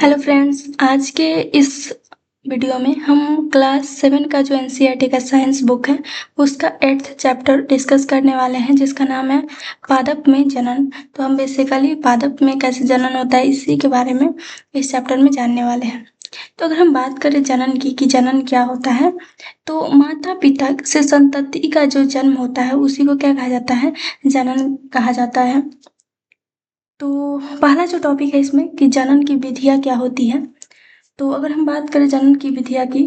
Hello friends, आज के इस वीडियो में हम क्लास 7 का जो एनसीईआरटी का साइंस बुक है उसका 8th चैप्टर डिस्कस करने वाले हैं, जिसका नाम है पादप में जनन। तो हम बेसिकली पादप में कैसे जनन होता है इसी के बारे में इस चैप्टर में जानने वाले हैं। तो अगर हम बात करें जनन की कि जनन क्या होता है, तो माता पिता से संतति का जो जन्म होता है उसी को क्या कहा जाता है, जनन कहा जाता है। तो पहला जो टॉपिक है इसमें कि जनन की विधियां क्या होती है। तो अगर हम बात करें जनन की विधियां की,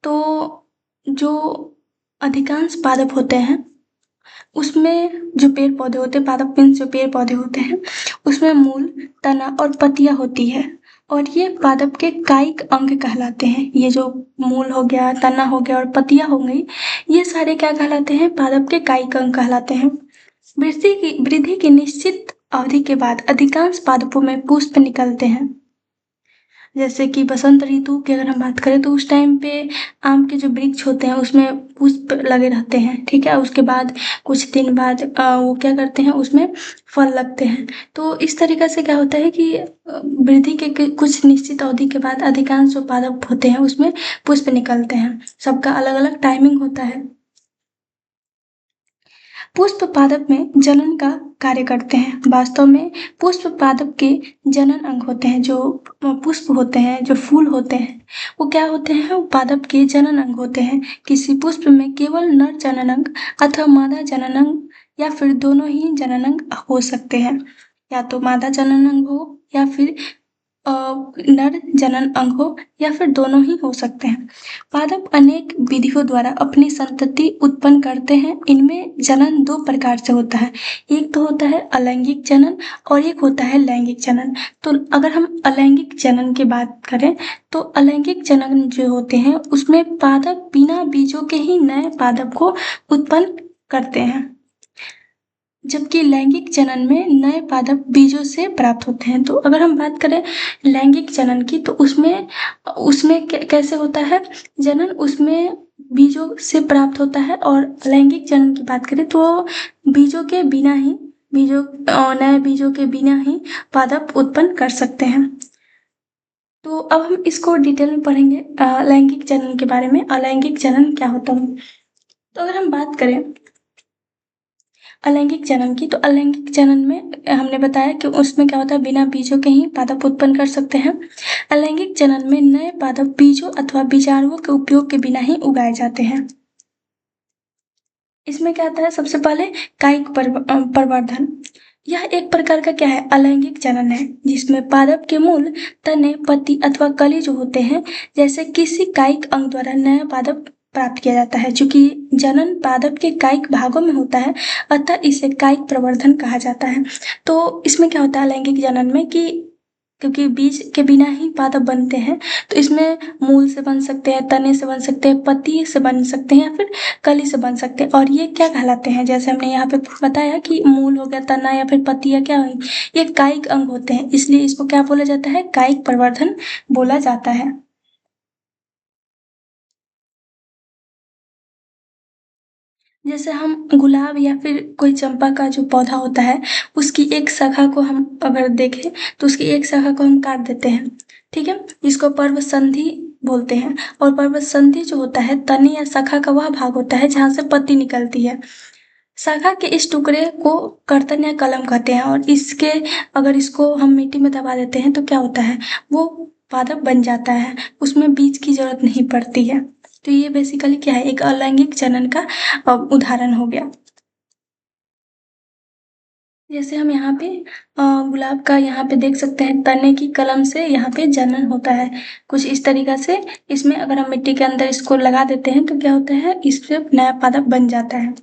तो जो अधिकांश पादप होते हैं उसमें जो पेड़ पौधे होते हैं, पादप मीन्स जो पेड़ पौधे होते हैं उसमें मूल, तना और पत्तियां होती है, और ये पादप के कायिक अंग कहलाते हैं। ये जो मूल हो गया, तना हो गया और पत्तियां हो गई, ये सारे क्या कहलाते हैं, पादप के कायिक अंग कहलाते हैं। वृद्धि की निश्चित अवधि के बाद अधिकांश पादपों में पुष्प निकलते हैं। जैसे कि बसंत ऋतु की अगर हम बात करें तो उस टाइम पे आम के जो वृक्ष होते हैं उसमें पुष्प लगे रहते हैं, ठीक है। उसके बाद कुछ दिन बाद वो क्या करते हैं, उसमें फल लगते हैं। तो इस तरीके से क्या होता है कि वृद्धि के कुछ निश्चित अवधि के बाद अधिकांश जो पादप होते हैं उसमें पुष्प निकलते हैं। सबका अलग अलग टाइमिंग होता है। पुष्प पादप में जनन का कार्य करते हैं। वास्तव में पुष्प पादप के जनन अंग होते हैं। जो पुष्प होते हैं, जो फूल होते हैं, वो क्या होते हैं, वो पादप के जनन अंग होते हैं। किसी पुष्प में केवल नर जनन अंग अथवा मादा जनन अंग या फिर दोनों ही जनन अंग हो सकते हैं। या तो मादा जनन अंग हो या फिर नर जनन अंग हो या फिर दोनों ही हो सकते हैं। पादप अनेक विधियों द्वारा अपनी संतति उत्पन्न करते हैं। इनमें जनन दो प्रकार से होता है। एक तो होता है अलैंगिक जनन और एक होता है लैंगिक जनन। तो अगर हम अलैंगिक जनन की बात करें तो अलैंगिक जनन जो होते हैं उसमें पादप बिना बीजों के ही नए पादप को उत्पन्न करते हैं, जबकि लैंगिक जनन में नए पादप बीजों से प्राप्त होते हैं। तो अगर हम बात करें लैंगिक जनन की, तो उसमें उसमें कैसे होता है जनन, उसमें बीजों से प्राप्त होता है। और लैंगिक जनन की बात करें तो बीजों के बिना ही नए बीजों के बिना ही पादप उत्पन्न कर सकते हैं। तो अब हम इसको डिटेल में पढ़ेंगे लैंगिक जनन के बारे में। अलैंगिक जनन क्या होता है, तो अगर हम बात करें अलैंगिक जनन की, तो अलैंगिक जनन में हमने बताया कि उसमें क्या होता है, बिना बीजों के ही पादप उत्पन्न कर सकते हैं। अलैंगिक जनन में नए पादप बीजों अथवा बीजाणुओं के उपयोग के बिना ही उगाए जाते हैं। इसमें क्या आता है, सबसे पहले कायिक प्रवर्धन। यह एक प्रकार का क्या है, अलैंगिक जनन है, जिसमें पादप के मूल, तने, पत्ती अथवा कली जो होते हैं, जैसे किसी कायिक अंग द्वारा नया पादप प्राप्त किया जाता है। चूंकि जनन पादप के कायिक भागों में होता है, अतः इसे कायिक प्रवर्धन कहा जाता है। तो इसमें क्या होता है अलैंगिक जनन में कि क्योंकि बीज के बिना ही पादप बनते हैं, तो इसमें मूल से बन सकते हैं, तने से बन सकते हैं, पत्ती से बन सकते हैं या फिर कली से बन सकते हैं। और ये क्या कहलाते हैं, जैसे हमने यहाँ पे बताया कि मूल हो गया, तना या फिर पत्ती या क्या हुई, ये कायिक अंग होते हैं, इसलिए इसको क्या बोला जाता है, कायिक प्रवर्धन बोला जाता है। जैसे हम गुलाब या फिर कोई चंपा का जो पौधा होता है, उसकी एक शाखा को हम अगर देखें तो उसकी एक शाखा को हम काट देते हैं, ठीक है, जिसको पर्व संधि बोलते हैं। और पर्व संधि जो होता है, तने या शाखा का वह भाग होता है जहाँ से पत्ती निकलती है। शाखा के इस टुकड़े को कर्तन या कलम कहते हैं, और इसके अगर इसको हम मिट्टी में दबा देते हैं तो क्या होता है, वो पादप बन जाता है, उसमें बीज की जरूरत नहीं पड़ती है। तो ये बेसिकली क्या है, एक अलैंगिक जनन का उदाहरण हो गया। जैसे हम यहाँ पे गुलाब का यहाँ पे देख सकते हैं, तने की कलम से यहाँ पे जनन होता है कुछ इस तरीका से। इसमें अगर हम मिट्टी के अंदर इसको लगा देते हैं तो क्या होता है, इससे नया पादप बन जाता है।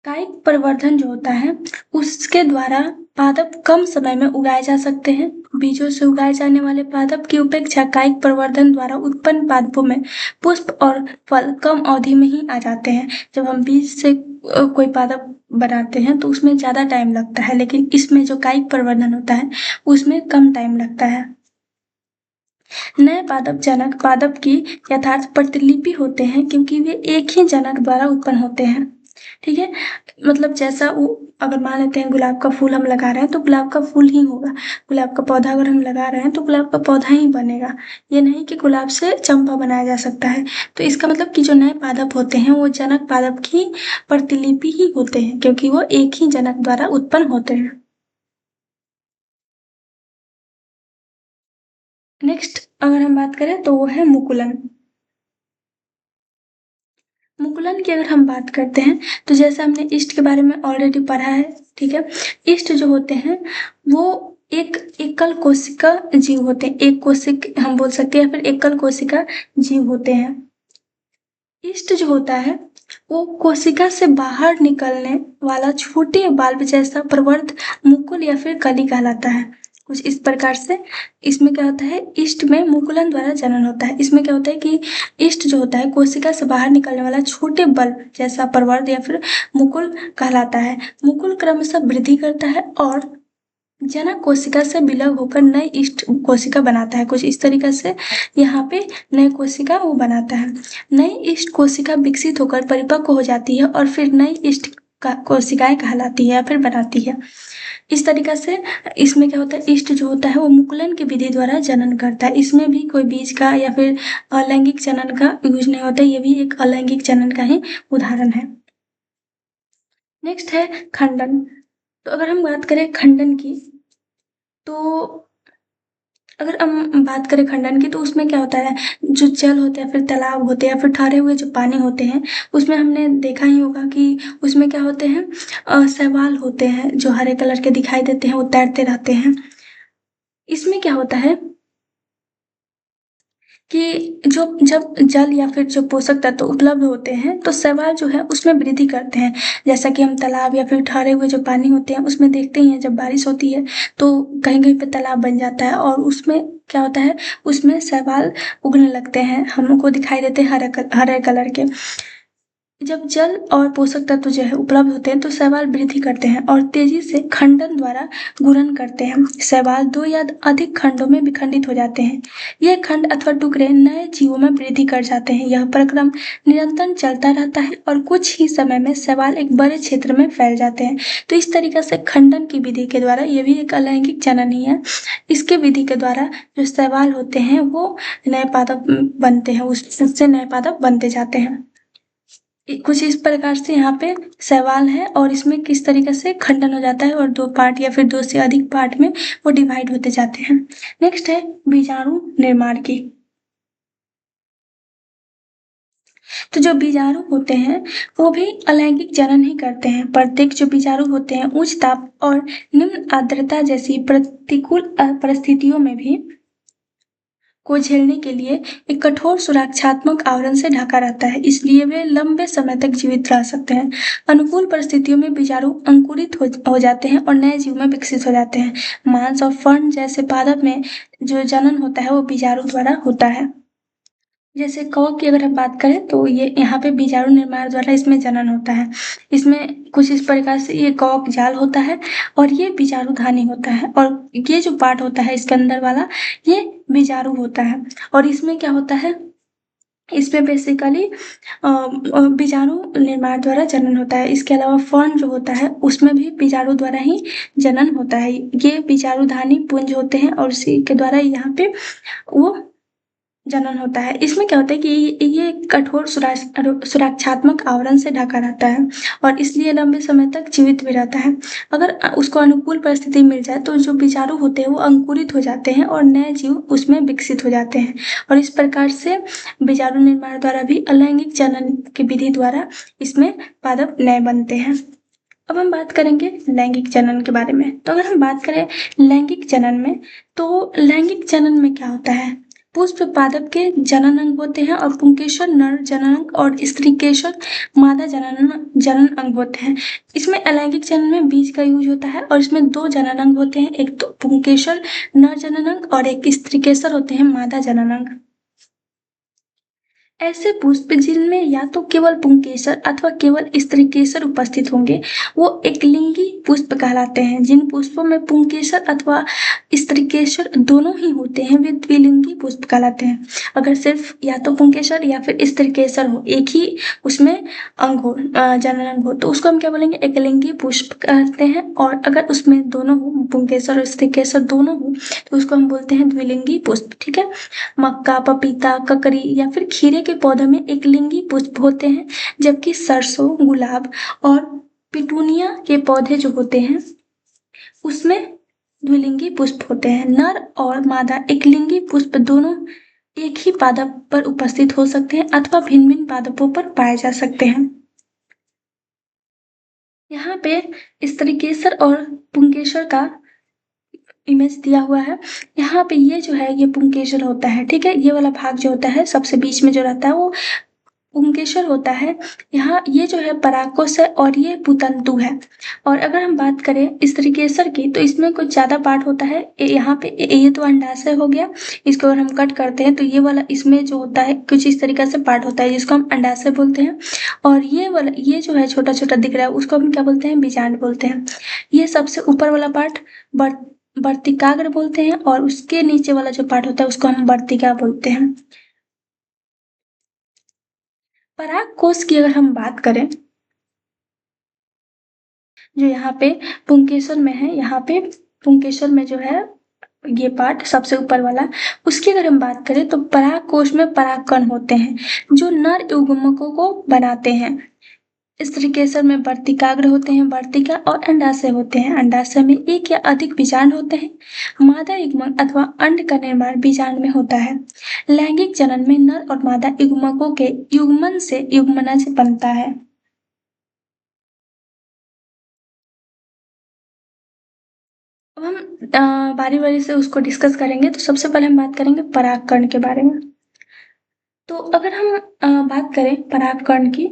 कायिक प्रवर्धन जो होता है उसके द्वारा पादप कम समय में उगाए जा सकते हैं। बीजों से उगाए जाने वाले पादप की उपेक्षा कायिक प्रवर्धन द्वारा उत्पन्न पादपों में पुष्प और फल कम अवधि में ही आ जाते हैं। जब हम बीज से कोई पादप बनाते हैं तो उसमें ज्यादा टाइम लगता है, लेकिन इसमें जो कायिक प्रवर्धन होता है उसमें कम टाइम लगता है। नए पादप जनक पादप की यथार्थ प्रतिलिपि होते हैं, क्योंकि वे एक ही जनक द्वारा उत्पन्न होते हैं, ठीक है। मतलब जैसा वो अगर मान लेते हैं गुलाब का फूल हम लगा रहे हैं तो गुलाब का फूल ही होगा, गुलाब का पौधा अगर हम लगा रहे हैं तो गुलाब का पौधा ही बनेगा। ये नहीं कि गुलाब से चंपा बनाया जा सकता है। तो इसका मतलब कि जो नए पादप होते हैं वो जनक पादप की प्रतिलिपि ही होते हैं, क्योंकि वो एक ही जनक द्वारा उत्पन्न होते हैं। नेक्स्ट अगर हम बात करें तो वो है मुकुलन। मुकुलन की अगर हम बात करते हैं तो जैसे हमने ईस्ट के बारे में ऑलरेडी पढ़ा है, ठीक है। ईस्ट जो होते हैं वो एक एकल कोशिका जीव होते हैं, एक कोशिक हम बोल सकते हैं, या फिर एकल कोशिका जीव होते हैं। ईस्ट जो होता है वो कोशिका से बाहर निकलने वाला छोटे बाल्ब जैसा प्रवर्ध मुकुल या फिर कली कहलाता है। कुछ इस प्रकार से इसमें क्या होता है, ईस्ट में मुकुलन द्वारा जनन होता है। इसमें क्या होता है कि ईस्ट जो होता है कोशिका से बाहर निकलने वाला छोटे बल्ब जैसा प्रवर्ध या फिर मुकुल कहलाता है। मुकुल क्रमशः वृद्धि करता है और जनक कोशिका से विलग होकर नई ईस्ट कोशिका बनाता है। कुछ इस तरीके से यहाँ पे नई कोशिका वो बनाता है। नई ईस्ट कोशिका विकसित होकर परिपक्व हो जाती है और फिर नई ईस्ट कोशिकाएं कहलाती है या फिर बनाती है। इस तरीके से इसमें क्या होता है, ईस्ट जो होता है वो मुकुलन की विधि द्वारा जनन करता है। इसमें भी कोई बीज का या फिर अलैंगिक जनन का यूज नहीं होता, ये भी एक अलैंगिक जनन का ही उदाहरण है। नेक्स्ट है खंडन। तो अगर हम बात करें खंडन की, तो अगर हम बात करें खंडन की तो उसमें क्या होता है, जो जल होते हैं, फिर तालाब होते हैं, फिर ठहरे हुए जो पानी होते हैं, उसमें हमने देखा ही होगा कि उसमें क्या होते हैं, शैवाल होते हैं जो हरे कलर के दिखाई देते हैं, वो तैरते रहते हैं। इसमें क्या होता है कि जो जब जल या फिर जो पोषक तत्व उपलब्ध होते हैं तो शैवाल जो है उसमें वृद्धि करते हैं। जैसा कि हम तालाब या फिर ठहरे हुए जो पानी होते हैं उसमें देखते ही हैं, जब बारिश होती है तो कहीं कहीं पे तालाब बन जाता है और उसमें क्या होता है, उसमें शैवाल उगने लगते हैं, हमको दिखाई देते हैं हरे कलर के। जब जल और पोषक तत्व जो है उपलब्ध होते हैं तो शैवाल वृद्धि करते हैं और तेजी से खंडन द्वारा गुणन करते हैं। शैवाल दो या अधिक खंडों में विखंडित हो जाते हैं। ये खंड अथवा टुकड़े नए जीवों में वृद्धि कर जाते हैं। यह प्रक्रम निरंतर चलता रहता है और कुछ ही समय में शैवाल एक बड़े क्षेत्र में फैल जाते हैं। तो इस तरीके से खंडन की विधि के द्वारा, ये भी एक अलैंगिक जनन ही है, इसके विधि के द्वारा जो शैवाल होते हैं वो नए पादप बनते हैं, उससे नए पादप बनते जाते हैं। कुछ इस प्रकार से यहाँ पे सवाल है और इसमें किस तरीके से खंडन हो जाता है और दो पार्ट या फिर दो से अधिक पार्ट में वो डिवाइड होते जाते हैं। नेक्स्ट है बीजाणु निर्माण की। तो जो बीजाणु होते हैं वो भी अलैंगिक जनन ही करते हैं। प्रत्येक जो बीजाणु होते हैं उच्च ताप और निम्न आर्द्रता जैसी प्रतिकूल परिस्थितियों में भी को झेलने के लिए एक कठोर सुरक्षात्मक आवरण से ढका रहता है, इसलिए वे लंबे समय तक जीवित रह सकते हैं। अनुकूल परिस्थितियों में बीजाणु अंकुरित हो जाते हैं और नए जीव में विकसित हो जाते हैं। मांस और फर्न जैसे पादप में जो जनन होता है वो बीजाणु द्वारा होता है। जैसे कवक की अगर हम बात करें तो ये यहाँ पे बीजाणु निर्माण द्वारा इसमें जनन होता है। इसमें कुछ इस प्रकार से ये कवक जाल होता है और ये बीजाणुधानी होता है और ये जो पार्ट होता है इसके अंदर वाला ये बीजाणु होता है। और इसमें क्या होता है, इसमें बेसिकली बीजाणु निर्माण द्वारा जनन होता है। इसके अलावा फर्न जो होता है उसमें भी बीजाणु द्वारा ही जनन होता है। ये बीजाणुधानी पुंज होते हैं और उसी के द्वारा यहाँ पे वो जनन होता है। इसमें क्या होता है कि ये कठोर सुरक्षात्मक आवरण से ढका रहता है और इसलिए लंबे समय तक जीवित भी रहता है। अगर उसको अनुकूल परिस्थिति मिल जाए तो जो बीजाणु होते हैं वो अंकुरित हो जाते हैं और नए जीव उसमें विकसित हो जाते हैं। और इस प्रकार से बीजाणु निर्माण द्वारा भी अलैंगिक जनन की विधि द्वारा इसमें पादप नए बनते हैं। अब हम बात करेंगे लैंगिक जनन के बारे में। तो अगर हम बात करें लैंगिक जनन में, तो लैंगिक जनन में क्या होता है, पुष्प पादप के जनन अंग होते हैं और पुंकेसर नर जनन अंग और स्त्रीकेसर मादा जनन अंग होते हैं। इसमें अलैंगिक जनन में बीज का यूज होता है और इसमें दो जनन अंग होते हैं, एक तो पुंकेसर नर जनन अंग और एक स्त्रीकेसर होते हैं मादा जनन अंग। ऐसे पुष्प जिनमें या तो केवल पुंकेसर अथवा केवल स्त्रीकेसर उपस्थित होंगे वो एकलिंगी पुष्प कहलाते हैं। जिन पुष्पों में पुंकेसर अथवा स्त्रीकेसर दोनों ही होते हैं वे द्विलिंगी पुष्प कहलाते हैं। अगर सिर्फ या तो पुंकेसर या फिर स्त्रीकेसर हो, एक ही उसमें अंग हो, जनन अंग हो, तो उसको हम क्या बोलेंगे, एकलिंगी पुष्प कहते हैं। और अगर उसमें दोनों हो, पुंकेसर और स्त्रीकेसर दोनों हो, तो उसको हम बोलते हैं द्विलिंगी पुष्प। ठीक है। मक्का, पपीता, ककड़ी या फिर खीरे के पौधों में एकलिंगी पुष्प होते हैं, जबकि सरसों, गुलाब और पिटूनिया के पौधे जो होते हैं उसमें द्विलिंगी पुष्प होते हैं। नर और मादा एकलिंगी पुष्प दोनों एक ही पादप पर उपस्थित हो सकते हैं अथवा भिन्न भिन्न पादपों पर पाए जा सकते हैं। यहाँ पे स्त्रीकेसर और पुंकेसर का इमेज दिया हुआ है। यहाँ पे ये जो है ये पुंकेसर होता है। ठीक है। ये वाला भाग जो होता है सबसे बीच में जो रहता है वो पुंकेसर होता है। यहाँ ये जो है परागकोश है और ये पुतंतु है। और अगर हम बात करें स्त्रीकेसर की तो इसमें कुछ ज्यादा पार्ट होता है। यहाँ पे ये तो अंडाशय हो गया, इसको अगर हम कट करते हैं तो ये वाला इसमें जो होता है कुछ इस तरीके से पार्ट होता है जिसको हम अंडाशय बोलते हैं। और ये वाला ये जो है छोटा छोटा दिख रहा है उसको हम क्या बोलते हैं, बीजांड बोलते हैं। ये सबसे ऊपर वाला पार्ट वर्तिकाग्र बोलते हैं और उसके नीचे वाला जो पार्ट होता है उसको हम वर्तिका बोलते हैं। परागकोश की अगर हम बात करें जो यहाँ पे पुंकेसर में है, यहाँ पे पुंकेसर में जो है ये पार्ट सबसे ऊपर वाला, उसकी अगर हम बात करें तो परागकोश में परागकण होते हैं जो नर युग्मकों को बनाते हैं। स्त्रीकेसर में वर्तिकाग्र होते हैं, वर्तिका और अंडाशय होते हैं। अंडाशय में एक या अधिक बीजांड होते हैं। मादा युग्मक अथवा अंड का निर्माण बीजांड में होता है। लैंगिक जनन में नर और मादा युग्मकों के युग्मन से युग्मनज बनता है। अब हम बारी बारी से उसको डिस्कस करेंगे। तो सबसे पहले हम बात करेंगे परागकण के बारे में। तो अगर हम बात करें परागकण की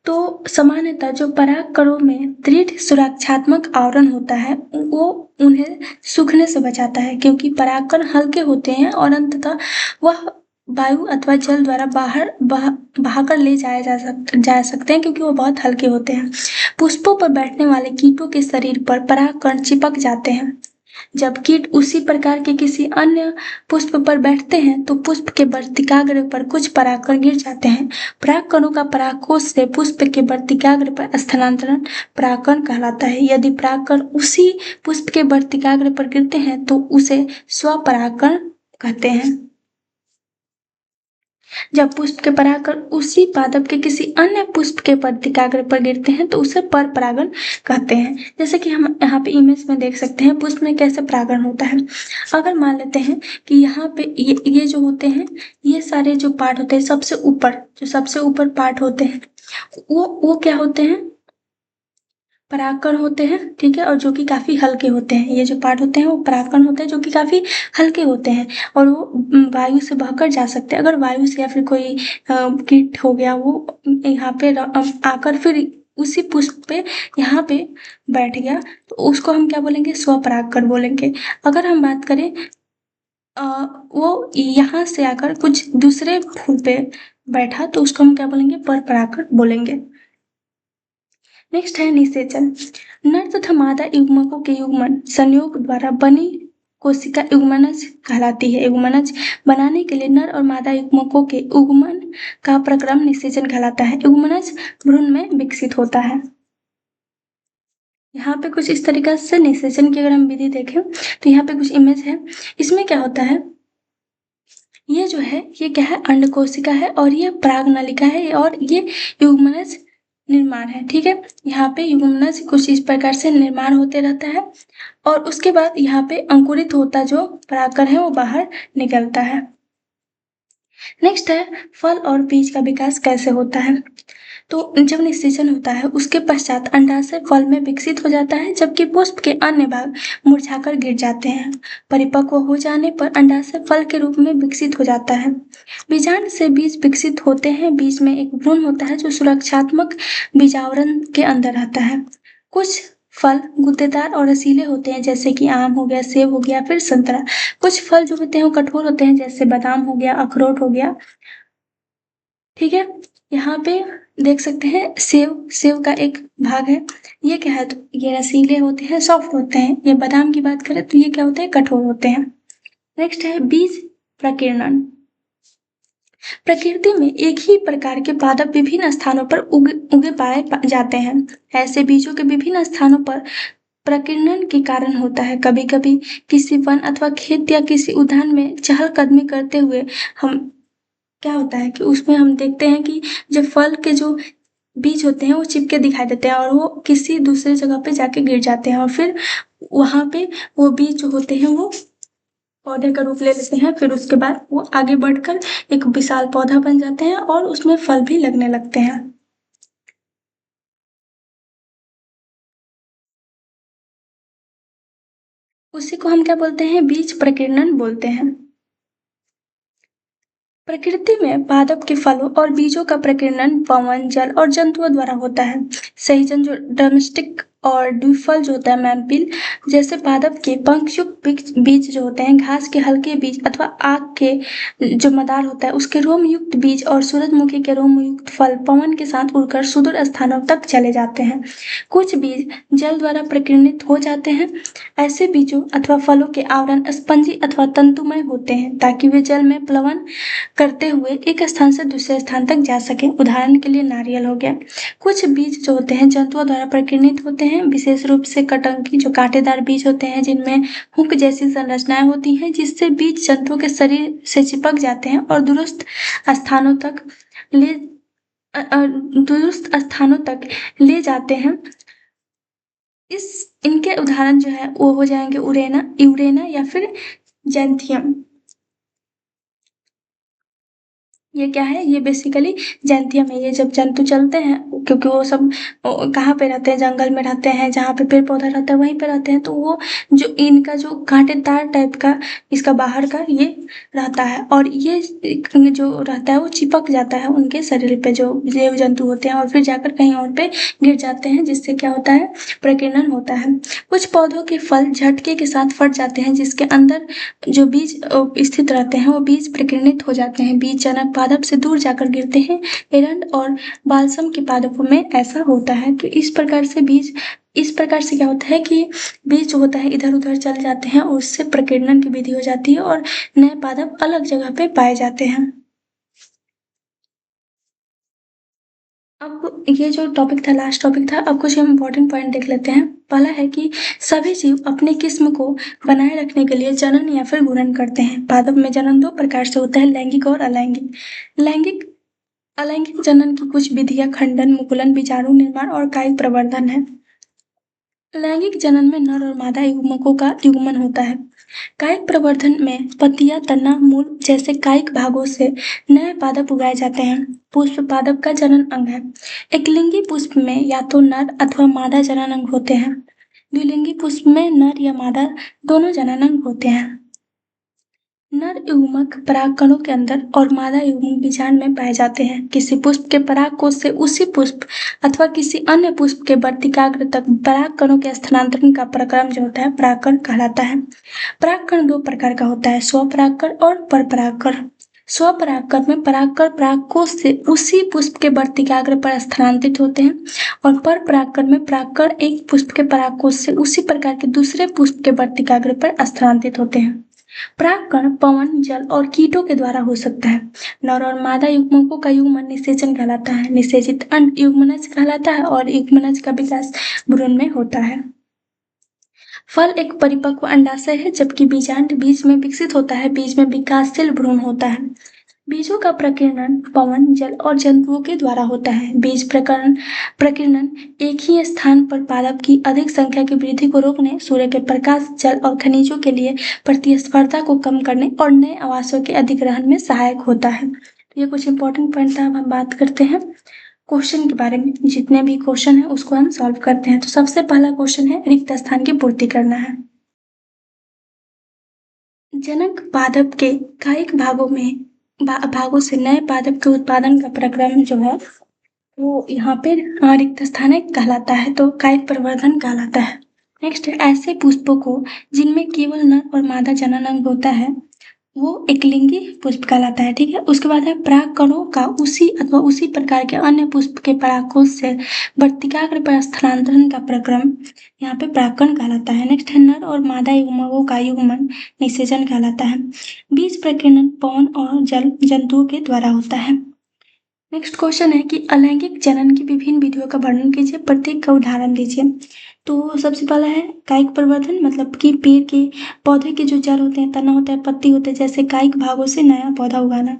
तो सामान्यतः जो परागकणों में दृढ़ सुरक्षात्मक आवरण होता है वो उन्हें सूखने से बचाता है, क्योंकि परागकण हल्के होते हैं और अंततः वह वायु अथवा जल द्वारा बाहर बहाकर ले जा सकते हैं, क्योंकि वो बहुत हल्के होते हैं। पुष्पों पर बैठने वाले कीटों के शरीर पर परागकण चिपक जाते हैं। जब कीट उसी प्रकार के किसी अन्य पुष्प पर बैठते हैं तो पुष्प के वर्तिकाग्र पर कुछ परागकण गिर जाते हैं। परागकणों का परागकोश से पुष्प के वर्तिकाग्र पर स्थानांतरण परागकण कहलाता है। यदि परागकण उसी पुष्प के वर्तिकाग्र पर गिरते हैं तो उसे स्वपरागकण कहते हैं। जब पुष्प के परागकण उसी पादप के किसी अन्य पुष्प के वर्तिकाग्र पर गिरते हैं तो उसे पर परागण कहते हैं। जैसे कि हम यहाँ पे इमेज में देख सकते हैं पुष्प में कैसे परागण होता है। अगर मान लेते हैं कि यहाँ पे ये जो होते हैं ये सारे जो पार्ट होते हैं सबसे ऊपर पार्ट होते हैं वो क्या होते हैं, परागकण होते हैं। ठीक है। और जो कि काफी हल्के होते हैं। ये जो पार्ट होते हैं वो परागकण होते हैं जो कि काफी हल्के होते हैं और वो वायु से बहकर जा सकते हैं। अगर वायु से या फिर कोई कीट हो गया वो यहाँ पे आकर फिर उसी पुष्प पे यहाँ पे बैठ गया तो उसको हम क्या बोलेंगे, स्वपरागकण बोलेंगे। अगर हम बात करें वो यहाँ से आकर कुछ दूसरे फूल पे बैठा तो उसको हम क्या बोलेंगे, पर परागकण बोलेंगे। नेक्स्ट है निषेचन। नर तथा मादा युग्मकों के युग्मन संयोग द्वारा बनी कोशिका युग्मनज कहलाती है। युग्मनज बनाने के लिए नर और मादा युग्मकों के युग्मन का प्रक्रम निषेचन कहलाता है। युग्मनज भ्रूण में विकसित होता है। यहाँ पे कुछ इस तरीके से निषेचन की अगर हम विधि देखें तो यहाँ पे कुछ इमेज है। इसमें क्या होता है, ये जो है ये क्या है, अंड कोशिका है और ये परागनलिका है और ये युग्मनज निर्माण है। ठीक है। यहाँ पे युग्मनज कुछ इस प्रकार से निर्माण होते रहता है और उसके बाद यहाँ पे अंकुरित होता जो परागकण है वो बाहर निकलता है। नेक्स्ट है फल और बीज का विकास कैसे होता है। तो जब निषेचन होता है उसके पश्चात अंडाशय फल में विकसित हो जाता है, जबकि पुष्प के अन्य भाग मुरझाकर गिर जाते हैं। परिपक्व हो जाने पर अंडाशय फल के रूप में विकसित हो जाता है। बीजांड से बीज विकसित होते हैं। बीज में एक भ्रूण होता है जो सुरक्षात्मक बीजावरण के अंदर रहता है। कुछ फल गूदेदार और रसीले होते हैं जैसे कि आम हो गया, सेब हो गया, फिर संतरा। कुछ फल जो होते हैं वो कठोर होते हैं जैसे बादाम हो गया, अखरोट हो गया। ठीक है। यहाँ पे देख सकते हैं सेव, सेव का एक भाग है। ये क्या है, तो ये रसीले होते हैं, सॉफ्ट होते हैं। ये बादाम की बात करें तो ये क्या होते हैं, कठोर होते हैं। नेक्स्ट है बीज प्रकीर्णन। प्रकृति में एक ही प्रकार के पादप विभिन्न स्थानों पर उगे पाए जाते हैं। ऐसे बीजों के विभिन्न स्थानों पर प्रकीर्णन के कारण होता है। कभी कभी किसी वन अथवा खेत या किसी उद्यान में चहलकदमी करते हुए हम क्या होता है कि उसमें हम देखते हैं कि जो फल के जो बीज होते हैं वो चिपके दिखाई देते हैं और वो किसी दूसरे जगह पे जाके गिर जाते हैं और फिर वहां पे वो बीज जो होते हैं वो पौधे का रूप ले लेते हैं। फिर उसके बाद वो आगे बढ़कर एक विशाल पौधा बन जाते हैं और उसमें फल भी लगने लगते हैं। उसी को हम क्या बोलते हैं, बीज प्रकीर्णन बोलते हैं। प्रकृति में पादप के फलों और बीजों का प्रकीर्णन पवन, जल और जंतुओं द्वारा होता है। सहजन जो ड्रमस्टिक और द्विफल जो होता है मैम्पिल जैसे पादप के पंखयुक्त बीज जो होते हैं, घास के हल्के बीज अथवा आग के जो मदार होता है उसके रोम युक्त बीज और सूरजमुखी के रोम युक्त फल पवन के साथ उड़कर सुदूर स्थानों तक चले जाते हैं। कुछ बीज जल द्वारा प्रकीर्णित हो जाते हैं। ऐसे बीजों अथवा फलों के आवरण स्पंजी अथवा तंतुमय होते हैं ताकि वे जल में प्लवन करते हुए एक स्थान से दूसरे स्थान तक जा सके। उदाहरण के लिए नारियल हो गया। कुछ बीज जो होते हैं जंतुओं द्वारा प्रकीर्णित होते हैं, विशेष रूप से कटंकी जो कांटेदार बीज होते हैं जिनमें हुक जैसी संरचनाएं होती हैं जिससे बीज जंतुओं के शरीर से चिपक जाते हैं और स्थानों तक ले दुरुस्त स्थानों तक ले जाते हैं। इस इनके उदाहरण जो है वो हो जाएंगे उरेना, यूरेना या फिर जैंथियम। ये क्या है, ये बेसिकली जैंथियम है। ये जब जंतु चलते हैं क्योंकि वो सब कहाँ पे रहते हैं, जंगल में रहते हैं, जहाँ पे पेड़ पौधा रहता है वहीं पे रहते हैं, तो वो जो इनका जो कांटेदार टाइप का इसका बाहर का ये रहता है और ये जो रहता है वो चिपक जाता है उनके शरीर पे जो जीव जंतु होते हैं और फिर जाकर कहीं और पे गिर जाते हैं जिससे क्या होता है, प्रकीर्णन होता है। कुछ पौधों के फल झटके के साथ फट जाते हैं जिसके अंदर जो बीज स्थित रहते हैं वो बीज प्रकीर्णित हो जाते हैं। बीज जनक पादप से दूर जाकर गिरते हैं। एरंड और बालसम के पादपों में ऐसा होता है। तो इस प्रकार से क्या होता है कि बीज जो होता है इधर उधर चल जाते हैं और उससे प्रकीर्णन की विधि हो जाती है और नए पादप अलग जगह पे पाए जाते हैं। अब ये जो टॉपिक था लास्ट टॉपिक था, अब कुछ हम इम्पोर्टेंट पॉइंट देख लेते हैं। पहला है कि सभी जीव अपने किस्म को बनाए रखने के लिए जनन या फिर गुणन करते हैं। पादप में जनन दो प्रकार से होता है, लैंगिक और अलैंगिक। लैंगिक अलैंगिक जनन की कुछ विधियां खंडन, मुकुलन, बीजाणु निर्माण और कायिक प्रवर्धन है। लैंगिक जनन में नर और मादा युग्मकों का युग्मन होता है। कायिक प्रवर्धन में पत्तियां, तना, मूल जैसे कायिक भागों से नए पादप उगाए जाते हैं। पुष्प पादप का जनन अंग है। एकलिंगी पुष्प में या तो नर अथवा मादा जनन अंग होते हैं। द्विलिंगी पुष्प में नर या मादा दोनों जनन अंग होते हैं। नर युग्मक परागकणों के अंदर और मादा युग्मक बीजांड में पाए जाते हैं। किसी पुष्प के परागकोश से उसी पुष्प अथवा किसी अन्य पुष्प के वर्तिकाग्र तक परागकणों के स्थानांतरण का प्रक्रम जो होता है परागकण कहलाता है। परागकण दो प्रकार का होता है, स्वपरागकण और परपरागकण। स्वपरागकण में परागकण परागकोश से उसी पुष्प के वर्तिकाग्र पर स्थानांतरित होते हैं और परपरागकण में परागकण एक पुष्प के परागकोश से उसी प्रकार के दूसरे पुष्प के वर्तिकाग्र पर स्थानांतरित होते हैं। परागकण पवन, जल और कीटों के द्वारा हो सकता है। नर और मादा युग्मकों का युग्मन निषेचन कहलाता है। निषेचित अंड युग्मनज कहलाता है और युग्मनज का विकास भ्रूण में होता है। फल एक परिपक्व अंडाशय है जबकि बीजांड बीज में विकसित होता है। बीज में विकासशील भ्रूण होता है। बीजों का प्रकीर्णन पवन, जल और जंतुओं के द्वारा होता है। बीज प्रकीर्णन एक ही स्थान पर पादप की अधिक संख्या की वृद्धि को रोकने, सूर्य के प्रकाश, जल और खनिजों के लिए प्रतिस्पर्धा को कम करने और नए आवासों के अधिग्रहण में सहायक होता है। तो ये कुछ इंपॉर्टेंट पॉइंट था। अब हम बात करते हैं क्वेश्चन के बारे में। जितने भी क्वेश्चन है उसको हम सॉल्व करते हैं। तो सबसे पहला क्वेश्चन है, रिक्त स्थान की पूर्ति करना है। जनक पादप के कायिक भागों से नए पादप के उत्पादन का प्रक्रम जो है वो यहाँ पे रिक्त स्थान कहलाता है, तो कायिक प्रवर्धन कहलाता है। नेक्स्ट है, ऐसे पुष्पों को जिनमें केवल नर और मादा जनन अंग होता है वो एकलिंगी पुष्प कहलाता है। ठीक है, उसके बाद है पराग कणों का उसी अथवा उसी प्रकार के अन्य पुष्प के परागकोश से वर्तिकाग्र पर स्थानांतरण का प्रक्रम यहाँ पे परागकण कहलाता है। नेक्स्ट है नर और मादा युग्मकों का युग्मन निषेचन कहलाता है। बीज प्रकीर्णन पवन और जल जंतुओं के द्वारा होता है। नेक्स्ट क्वेश्चन है कि अलैंगिक जनन की विभिन्न विधियों का वर्णन कीजिए, प्रत्येक का उदाहरण दीजिए। तो सबसे पहला है कायिक प्रवर्धन, मतलब कि पेड़ के पौधे के जो जड़ होते हैं, तना होता है, पत्ती होते हैं, जैसे कायिक भागों से नया पौधा उगाना,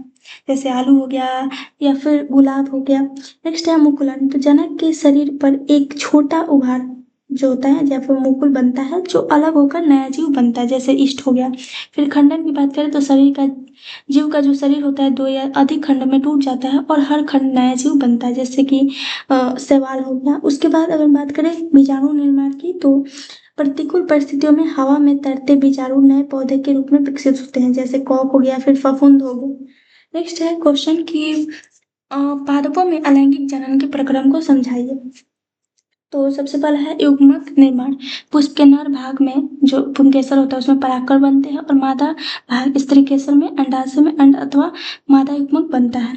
जैसे आलू हो गया या फिर गुलाब हो गया। नेक्स्ट है मुकुलन, तो जनक के शरीर पर एक छोटा उभार जो होता है या फिर मुकुल बनता है जो अलग होकर नया जीव बनता है, जैसे ईस्ट हो गया। फिर खंडन की बात करें तो शरीर का जीव का जो शरीर होता है 2 या अधिक खंड में टूट जाता है और हर खंड नया जीव बनता है, जैसे कि शैवाल हो गया। उसके बाद अगर बात करें बीजाणु निर्माण की, तो प्रतिकूल परिस्थितियों में हवा में तैरते बीजाणु नए पौधे के रूप में विकसित होते हैं, जैसे कॉक हो गया, फिर फफूंद हो गया। नेक्स्ट है क्वेश्चन की पादपों में अलैंगिक जनन के प्रक्रम को समझाइए। तो सबसे पहला है युग्मक निर्माण, पुष्प के नर भाग में जो पुंकेसर होता है उसमें परागकण बनते हैं और मादा भाग स्त्री केसर में अंडाशय में अंड अथवा मादा युग्मक बनता है।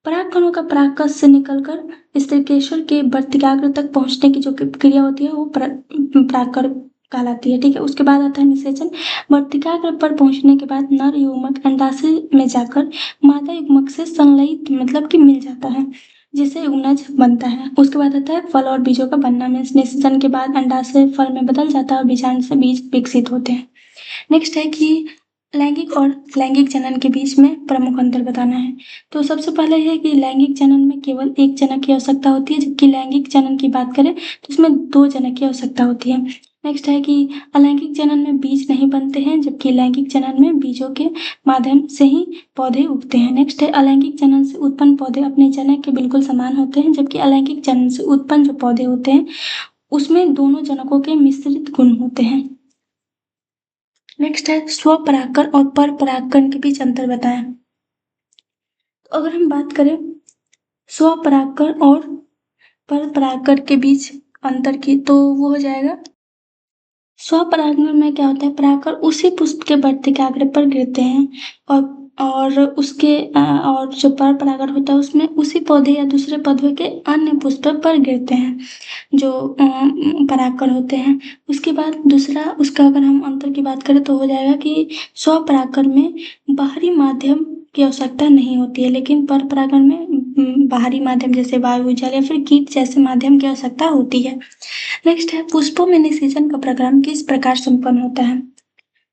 परागकणों का परागकश से निकलकर स्त्री केसर के वर्तिकाग्र तक पहुंचने की जो क्रिया होती है वो परागकण कहलाती है। ठीक है, उसके बाद आता है निषेचन। वर्तिकाग्र पर पहुंचने के बाद नर युग्मक अंडाशय में जाकर मादा युग्मक से संलयित मतलब कि मिल जाता है, जिससे युग्मनज बनता है। उसके बाद आता है फल और बीजों का बनना, मीन्स निषेचन के बाद अंडाशय फल में बदल जाता है और बीजांड से बीज विकसित होते हैं। नेक्स्ट है कि लैंगिक और लैंगिक जनन के बीच में प्रमुख अंतर बताना है। तो सबसे पहले है कि लैंगिक जनन में केवल एक जनक की आवश्यकता होती है, जबकि लैंगिक जनन की बात करें तो इसमें 2 जनक की आवश्यकता होती है। नेक्स्ट है कि अलैंगिक जनन में बीज नहीं बनते हैं, जबकि लैंगिक जनन में बीजों के माध्यम से ही पौधे उगते हैं। नेक्स्ट है अलैंगिक जनन से उत्पन्न पौधे अपने जनक के बिल्कुल समान होते हैं, जबकि अलैंगिक जनन से उत्पन्न जो पौधे होते हैं उसमें दोनों जनकों के मिश्रित गुण होते हैं। नेक्स्ट है स्वपरागकण और परपरागकण के बीच अंतर बताएं। तो अगर हम बात करें स्वपरागकण और परपरागकण के बीच अंतर की, तो वो हो जाएगा स्वपरागण में क्या होता है, परागकण उसी पुष्प के वर्तिकाग्र पर गिरते हैं और उसके और जो पर परागण होता है उसमें उसी पौधे या दूसरे पौधे के अन्य पुष्प पर गिरते हैं जो परागकण होते हैं। उसके बाद दूसरा उसका अगर हम अंतर की बात करें तो हो जाएगा कि स्वपरागकण में बाहरी माध्यम की आवश्यकता नहीं होती है, लेकिन पर परागण में बाहरी माध्यम जैसे वायु, जल या फिर कीट जैसे माध्यम की आवश्यकता होती है। नेक्स्ट है पुष्पों में निषेचन का प्रक्रम किस प्रकार संपन्न होता है।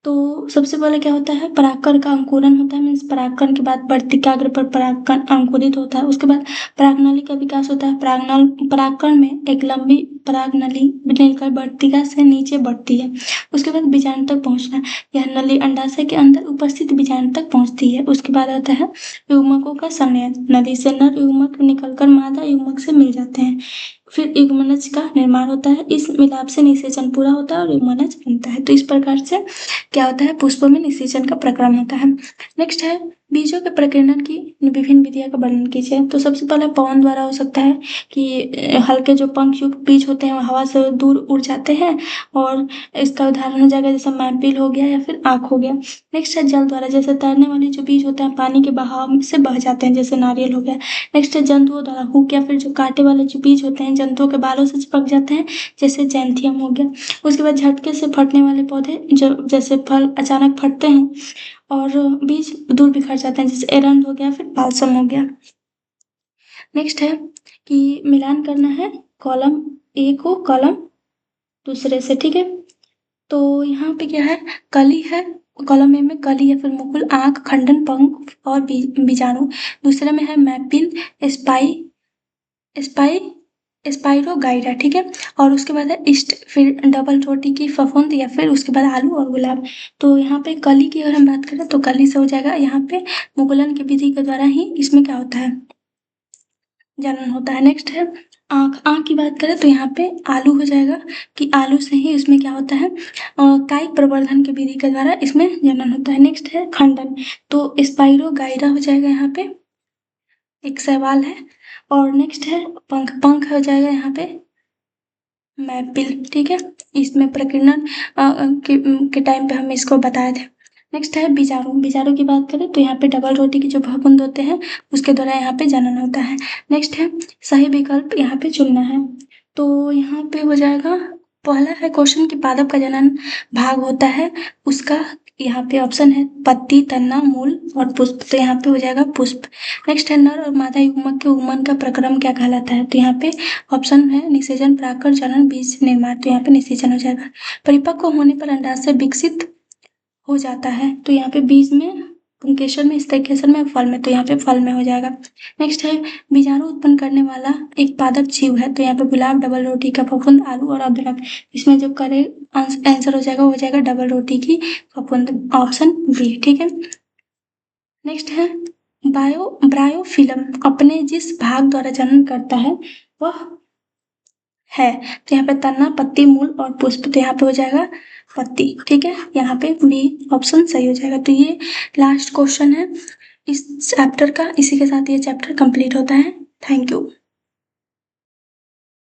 तो सबसे पहले क्या होता है, परागकण का अंकुरन होता है, मीन्स परागकण के बाद वर्तिकाग्र पर परागकण अंकुरित होता है। उसके बाद परागनली का विकास होता है। परागकण में एक लंबी परागनली निकलकर वर्तिका से नीचे बढ़ती है। उसके बाद बीजांड तक पहुंचना, यह नली अंडाशय के अंदर उपस्थित बीजांड तक पहुंचती है। उसके बाद आता है युग्मकों का संलयन, नली से नर युग्मक निकलकर मादा युग्मक से मिल जाते हैं। फिर युग्मनज का निर्माण होता है, इस मिलाप से निषेचन पूरा होता है और युग्मनज बनता है। तो इस प्रकार से क्या होता है, पुष्पों में निषेचन का प्रक्रम होता है। नेक्स्ट है बीजों के प्रकीर्णन की विभिन्न विधियों का वर्णन कीजिए। तो सबसे पहले पवन द्वारा हो सकता है कि हल्के जो पंख युक्त बीज होते हैं वो हवा से दूर उड़ जाते हैं, और इसका उदाहरण हो जाएगा जैसे मैपिल हो गया या फिर आँख हो गया। नेक्स्ट है जल द्वारा, जैसे तैरने वाले जो बीज होते हैं पानी के बहाव से बह जाते हैं, जैसे नारियल हो गया। नेक्स्ट है जंतुओं द्वारा, हुक या फिर जो कांटे वाले जो बीज होते हैं जंतुओं के बालों से चिपक जाते हैं, जैसे जैंथियम हो गया। उसके बाद झटके से फटने वाले पौधे जो जैसे फल अचानक फटते हैं और बीज दूर बिखर जाते हैं, जैसे एरंड हो गया, फिर बालसम हो गया। नेक्स्ट है कि मिलान करना है कॉलम ए को कॉलम दूसरे से। ठीक है, तो यहाँ पे क्या है, कली है, कॉलम ए में कली या फिर मुकुल, आंख, खंडन, पंख और बीजाणु। दूसरे में है मैपिल, स्पाई स्पाई स्पाइरोगाइरा। ठीक है, और उसके बाद है इस्ट, फिर डबल रोटी की फफूंद या फिर उसके बाद आलू और गुलाब। तो यहाँ पे कली की अगर हम बात करें तो कली से हो जाएगा, यहाँ पे मुकुलन की विधि के द्वारा ही इसमें क्या होता है, जनन होता है। नेक्स्ट है आँख, आँख की बात करें तो यहाँ पे आलू हो जाएगा कि आलू से ही इसमें क्या होता है, कायिक प्रवर्धन की विधि के द्वारा इसमें जनन होता है। नेक्स्ट है खंडन, तो स्पाइरोगाइरा हो जाएगा, यहाँ पे एक सवाल है। और नेक्स्ट है पंख, पंख हो जाएगा यहाँ पे मैपिल। ठीक है, इसमें प्रकीर्णन के टाइम पे हम इसको बताए थे। नेक्स्ट है बीजाणु। बीजाणु की बात करें तो यहाँ पे डबल रोटी के जो फफूंद होते हैं उसके द्वारा यहाँ पे जनन होता है। नेक्स्ट है सही विकल्प यहाँ पे चुनना है। तो यहाँ पे हो जाएगा पहला है क्वेश्चन कि पादप का जनन भाग होता है, उसका यहाँ पे ऑप्शन है पत्ती, तना, मूल और पुष्प। तो यहाँ पे हो जाएगा पुष्प। नेक्स्ट है नर और मादा युग्मक के उगमन का प्रक्रम क्या कहलाता है। तो यहाँ पे ऑप्शन है निषेचन, परागकण, जनन, बीज निर्माण। तो यहाँ पे निषेचन हो जाएगा। परिपक्व होने पर अंडाशय विकसित हो जाता है। तो यहाँ पे बीज में, पुंकेसर में, स्तयकेसर में, फल में। तो यहाँ पे फल में हो जाएगा। नेक्स्ट है बीजाणु उत्पन्न करने वाला एक पादप जीव है। तो यहाँ पे गुलाब, डबल रोटी का फफूंद, आलू और अदरक। इसमें जो करेक्ट आंसर हो जाएगा वो हो जाएगा डबल रोटी की फफूंद, ऑप्शन बी। ठीक है। नेक्स्ट है ब्रायोफिल्म अपने जिस भाग द्वारा जनन करता है वह है। तो यहाँ पे तना, पत्ती, मूल और पुष्प। तो यहाँ पे हो जाएगा पत्ती। ठीक है, यहाँ पे बी ऑप्शन सही हो जाएगा। तो ये लास्ट क्वेश्चन है इस चैप्टर का। इसी के साथ ये चैप्टर कंप्लीट होता है। Thank you.